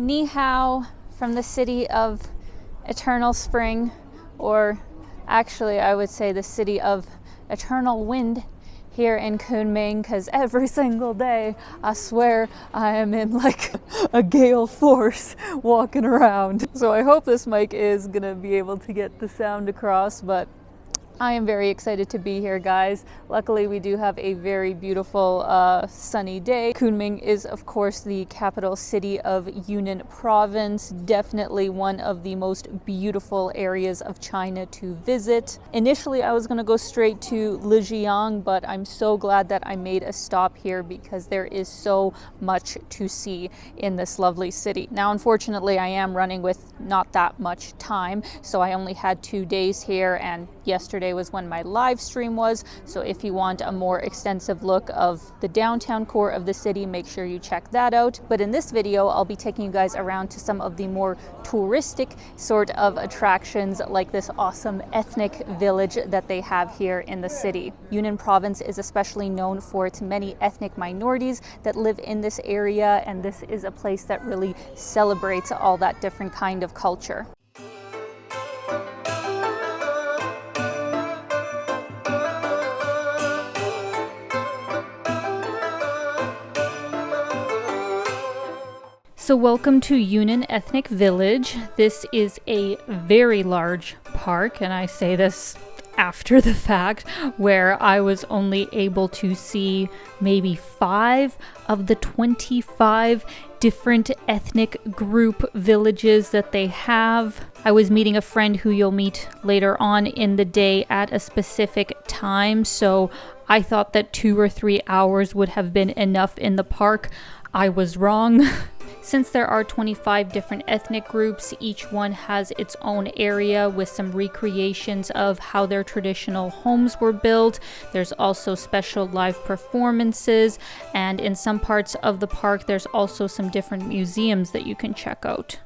Ni hao from the city of Eternal Spring, or actually I would say the city of Eternal Wind here in Kunming, because every single day I swear I am in like a gale force walking around. So I hope this mic is gonna be able to get the sound across, but I am very excited to be here, guys. Luckily, we do have a very beautiful sunny day. Kunming is, of course, the capital city of Yunnan Province. Definitely one of the most beautiful areas of China to visit. Initially, I was going to go straight to Lijiang, but I'm so glad that I made a stop here because there is so much to see in this lovely city. Now, unfortunately, I am running with not that much time, so I only had 2 days here, and yesterday was when my live stream was. So if you want a more extensive look of the downtown core of the city, make sure you check that out. But in this video, I'll be taking you guys around to some of the more touristic sort of attractions, like this awesome ethnic village that they have here in the city. Yunnan Province is especially known for its many ethnic minorities that live in this area, and this is a place that really celebrates all that different kind of culture. So welcome to Yunnan Ethnic Village. This is a very large park, and I say this after the fact, where I was only able to see maybe 5 of the 25 different ethnic group villages that they have. I was meeting a friend who you'll meet later on in the day at a specific time, so I thought that 2 or 3 hours would have been enough in the park. I was wrong. Since there are 25 different ethnic groups, each one has its own area with some recreations of how their traditional homes were built. There's also special live performances, and in some parts of the park, there's also some different museums that you can check out.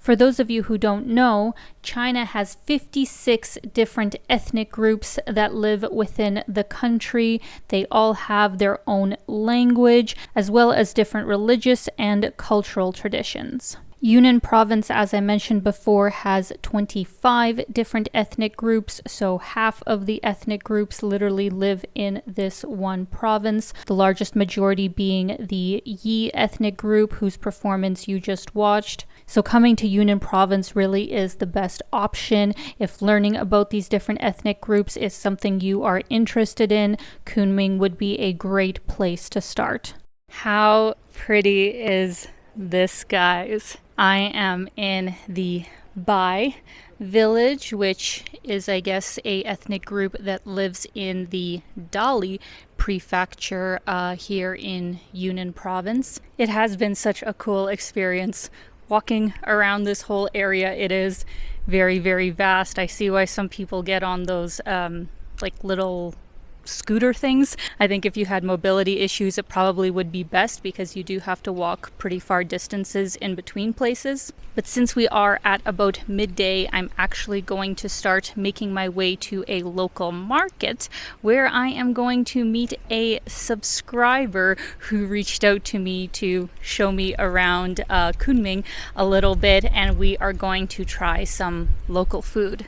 For those of you who don't know, China has 56 different ethnic groups that live within the country. They all have their own language, as well as different religious and cultural traditions. Yunnan Province, as I mentioned before, has 25 different ethnic groups, so half of the ethnic groups literally live in this one province, the largest majority being the Yi ethnic group, whose performance you just watched. So coming to Yunnan Province really is the best option if learning about these different ethnic groups is something you are interested in. Kunming would be a great place to start. How pretty is this, guys? I am in the Bai village, which is, I guess, a ethnic group that lives in the Dali prefecture here in Yunnan Province. It has been such a cool experience walking around this whole area. It is very, very vast. I see why some people get on those like little scooter things. I think if you had mobility issues, it probably would be best because you do have to walk pretty far distances in between places. But since we are at about midday, I'm actually going to start making my way to a local market where I am going to meet a subscriber who reached out to me to show me around Kunming a little bit, and we are going to try some local food.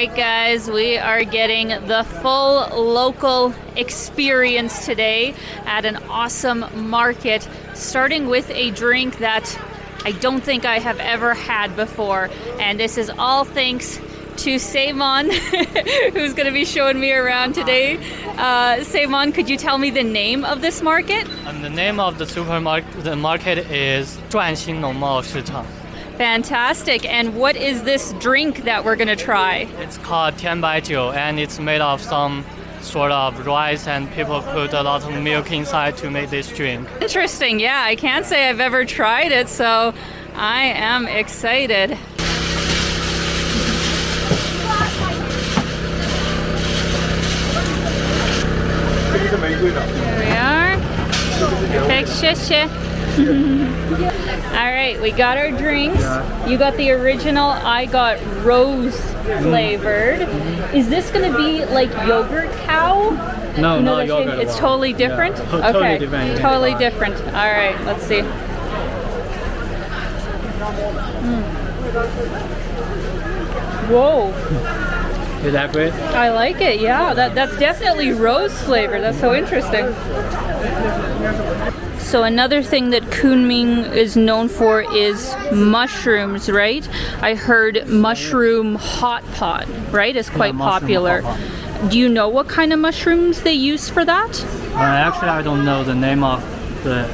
right, guys, we are getting the full local experience today at an awesome market, starting with a drink that I don't think I have ever had before. And this is all thanks to Seimon, who's going to be showing me around today. Seimon, could you tell me the name of this market? The name of the market is 转兴农贸市场. Fantastic. And what is this drink that we're going to try? It's called 甜白酒, and it's made of some sort of rice, and people put a lot of milk inside to make this drink. Interesting. Yeah, I can't say I've ever tried it, so I am excited. Here we are. Perfect. 谢谢. All right, we got our drinks. You got the original, I got rose flavored. Is this going to be like yogurt cow? No, not yogurt. It's totally different? Yeah, okay, totally different. Totally different. All right, let's see. Whoa. Is that great? I like it, yeah. That's definitely rose flavor. That's so interesting. So another thing that Kunming is known for is mushrooms, right? I heard mushroom hot pot, right? Is quite popular. Do you know what kind of mushrooms they use for that? Actually, I don't know the name of the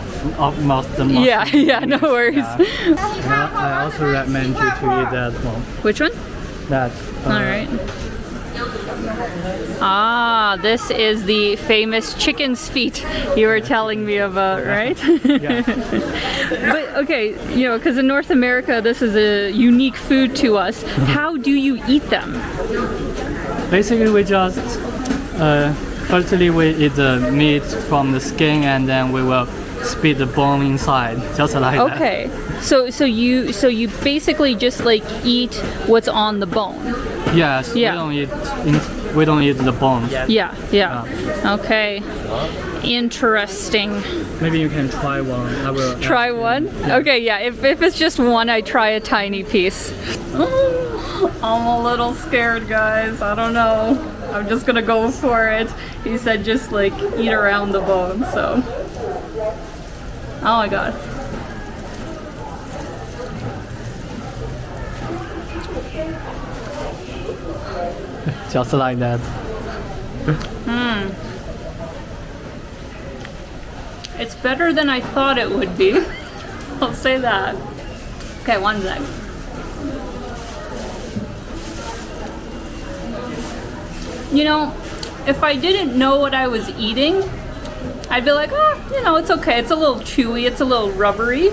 mushroom. Yeah, no worries. Yeah. I also recommend you to eat that one. Which one? That. All right. Ah, this is the famous chicken's feet you were telling me about, right? Yeah. But okay, you know, because in North America, this is a unique food to us. How do you eat them? Basically, we just firstly we eat the meat from the skin, and then we will spit the bone inside, just like that. Okay, so you basically just like eat what's on the bone. Yes. Yeah. We don't eat the bones. Yeah. Okay. Interesting. Maybe you can try one. I will Try one? Yeah. Okay, yeah. If it's just one, I try a tiny piece. I'm a little scared, guys. I don't know. I'm just gonna go for it. He said just like eat around the bone, so. Oh my god. Just like that. It's better than I thought it would be. I'll say that. Okay, one sec. You know, if I didn't know what I was eating, I'd be like, oh, you know, it's okay. It's a little chewy. It's a little rubbery.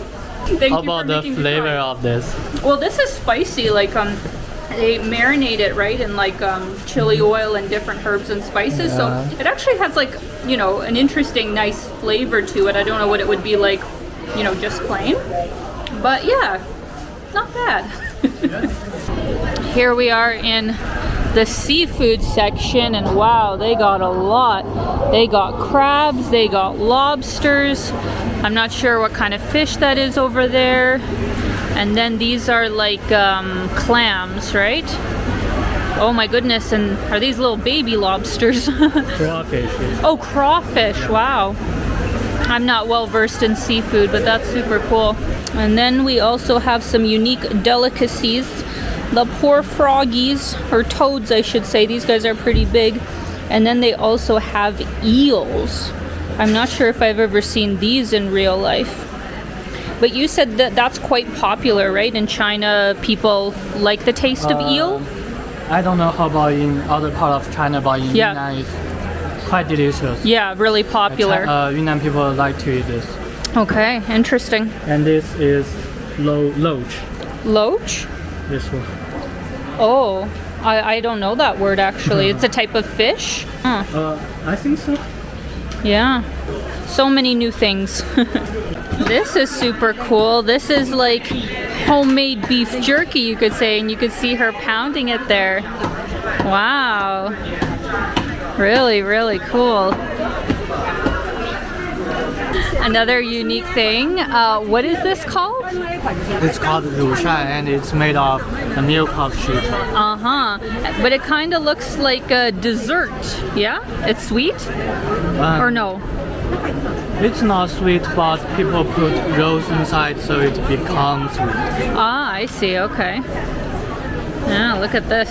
How about the flavor of this? Well, this is spicy. Like, they marinate it, right, in like chili oil and different herbs and spices. So it actually has like, you know, an interesting, nice flavor to it. I don't know what it would be like, you know, just plain. But yeah, not bad. Here we are in the seafood section, and wow, they got a lot. They got crabs, they got lobsters. I'm not sure what kind of fish that is over there. And then these are like clams, right? Oh my goodness, and are these little baby lobsters? Crawfish. Oh, crawfish, wow. I'm not well versed in seafood, but that's super cool. And then we also have some unique delicacies. The poor froggies, or toads I should say. These guys are pretty big. And then they also have eels. I'm not sure if I've ever seen these in real life. But you said that that's quite popular, right? In China, people like the taste of eel? I don't know how about in other part of China, but in Yunnan it's quite delicious. Yeah, really popular. Yunnan people like to eat this. Okay, interesting. And this is loach. Loach? This one. Oh, I don't know that word actually. It's a type of fish? Huh. I think so. Yeah, so many new things. This is super cool. This is like homemade beef jerky, you could say, and you could see her pounding it there. Wow. Really, really cool. Another unique thing. What is this called? It's called Lu Shai, and it's made of the milk of sheep. But it kind of looks like a dessert. Yeah? It's sweet? Or no? It's not sweet, but people put rose inside so it becomes sweet. Ah, I see. Okay. Yeah, look at this.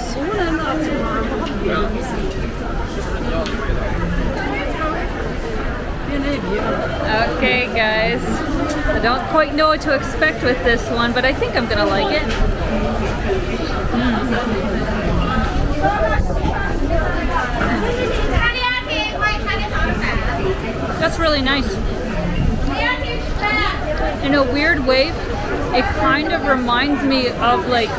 Okay, guys. I don't quite know what to expect with this one, but I think I'm gonna like it. That's really nice. In a weird way, it kind of reminds me of like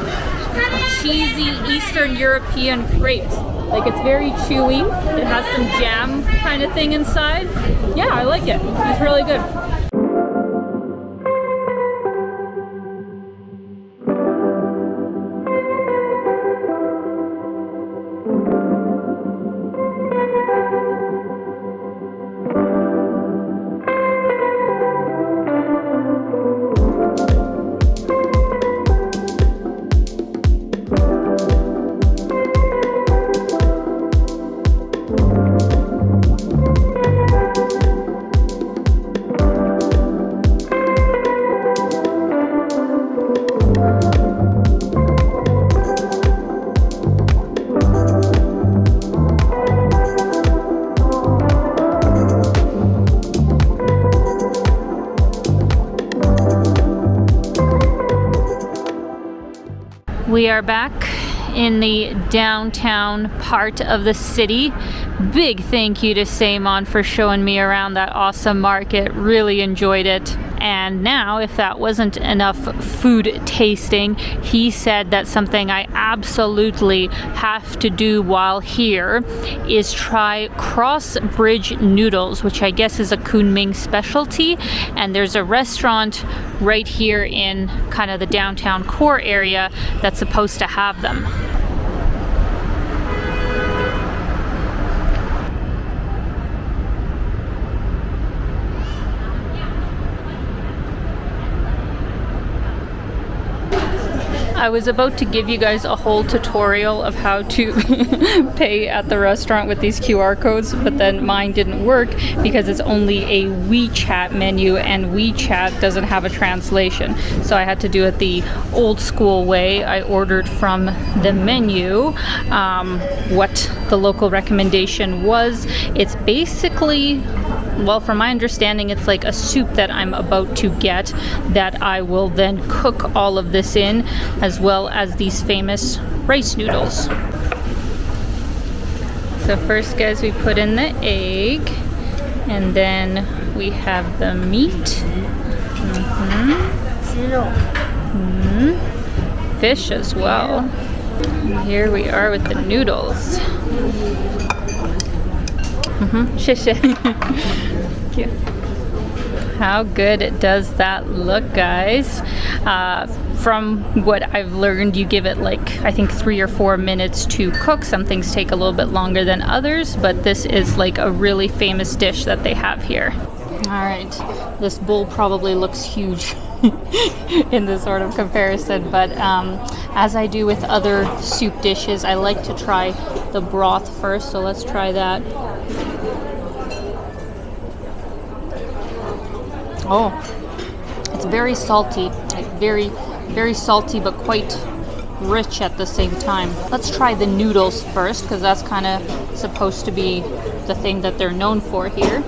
cheesy Eastern European crepes. Like it's very chewy. It has some jam kind of thing inside. Yeah, I like it. It's really good. We are back in the downtown part of the city. Big thank you to Simon for showing me around that awesome market. Really enjoyed it. And now, if that wasn't enough food tasting, he said that something I absolutely have to do while here is try cross-bridge noodles, which I guess is a Kunming specialty. And there's a restaurant right here in kind of the downtown core area that's supposed to have them. I was about to give you guys a whole tutorial of how to pay at the restaurant with these QR codes, but then mine didn't work because it's only a WeChat menu and WeChat doesn't have a translation. So I had to do it the old school way. I ordered from the menu what the local recommendation was. It's basically, well, from my understanding, it's like a soup that I'm about to get that I will then cook all of this in, as well as these famous rice noodles. So first, guys, we put in the egg, and then we have the meat. Fish as well. And here we are with the noodles. How good does that look, guys? From what I've learned, you give it like, I think 3 or 4 minutes to cook. Some things take a little bit longer than others, but this is like a really famous dish that they have here. All right, this bowl probably looks huge in this sort of comparison, but as I do with other soup dishes, I like to try the broth first, so let's try that. Oh, it's very salty, like very, very salty, but quite rich at the same time. Let's try the noodles first, because that's kind of supposed to be the thing that they're known for here.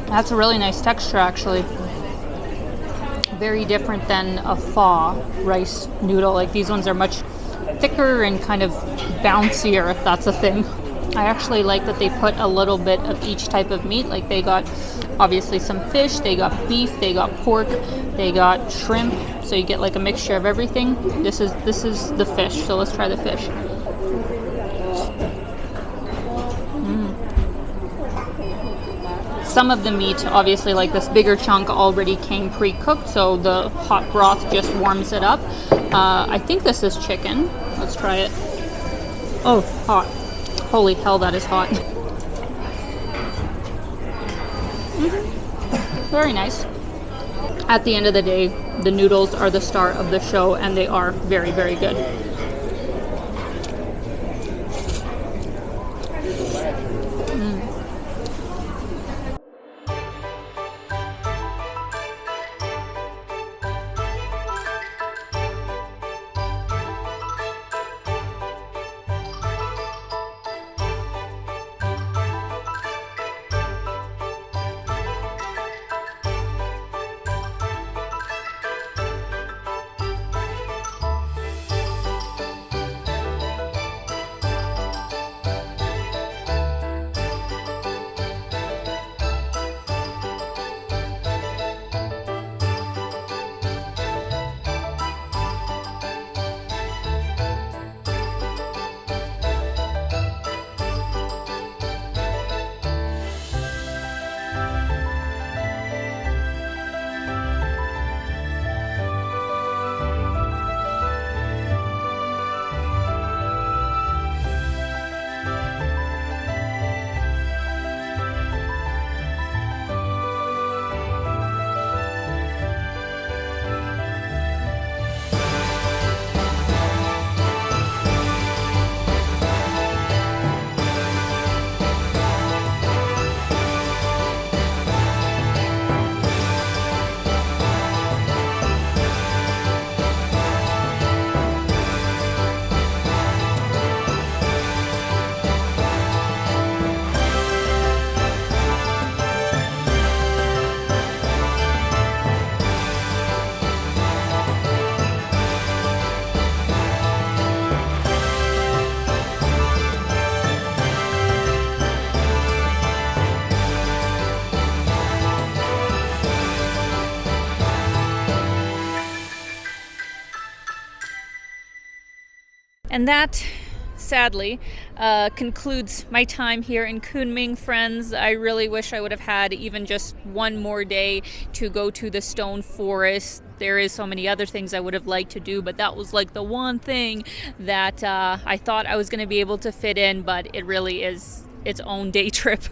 That's a really nice texture, actually. Very different than a pho rice noodle. Like, these ones are much thicker and kind of bouncier, if that's a thing. I actually like that they put a little bit of each type of meat. Like, they got obviously some fish, they got beef, they got pork, they got shrimp. So you get like a mixture of everything. This is the fish. So let's try the fish. some of the meat, obviously like this bigger chunk, already came pre-cooked, so the hot broth just warms it up. I think this is chicken. Let's try it. Oh, hot. Holy hell, that is hot. Very nice. At the end of the day, the noodles are the star of the show, and they are very, very good. And that, sadly, concludes my time here in Kunming, friends. I really wish I would have had even just one more day to go to the stone forest. There is so many other things I would have liked to do, but that was like the one thing that I thought I was going to be able to fit in, but it really is its own day trip.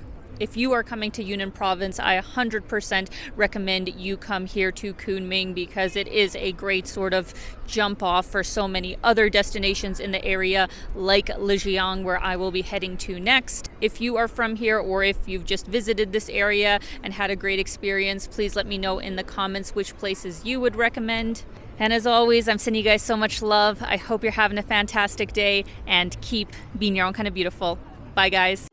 If you are coming to Yunnan Province, I 100% recommend you come here to Kunming, because it is a great sort of jump off for so many other destinations in the area, like Lijiang, where I will be heading to next. If you are from here, or if you've just visited this area and had a great experience, please let me know in the comments which places you would recommend. And as always, I'm sending you guys so much love. I hope you're having a fantastic day, and keep being your own kind of beautiful. Bye, guys.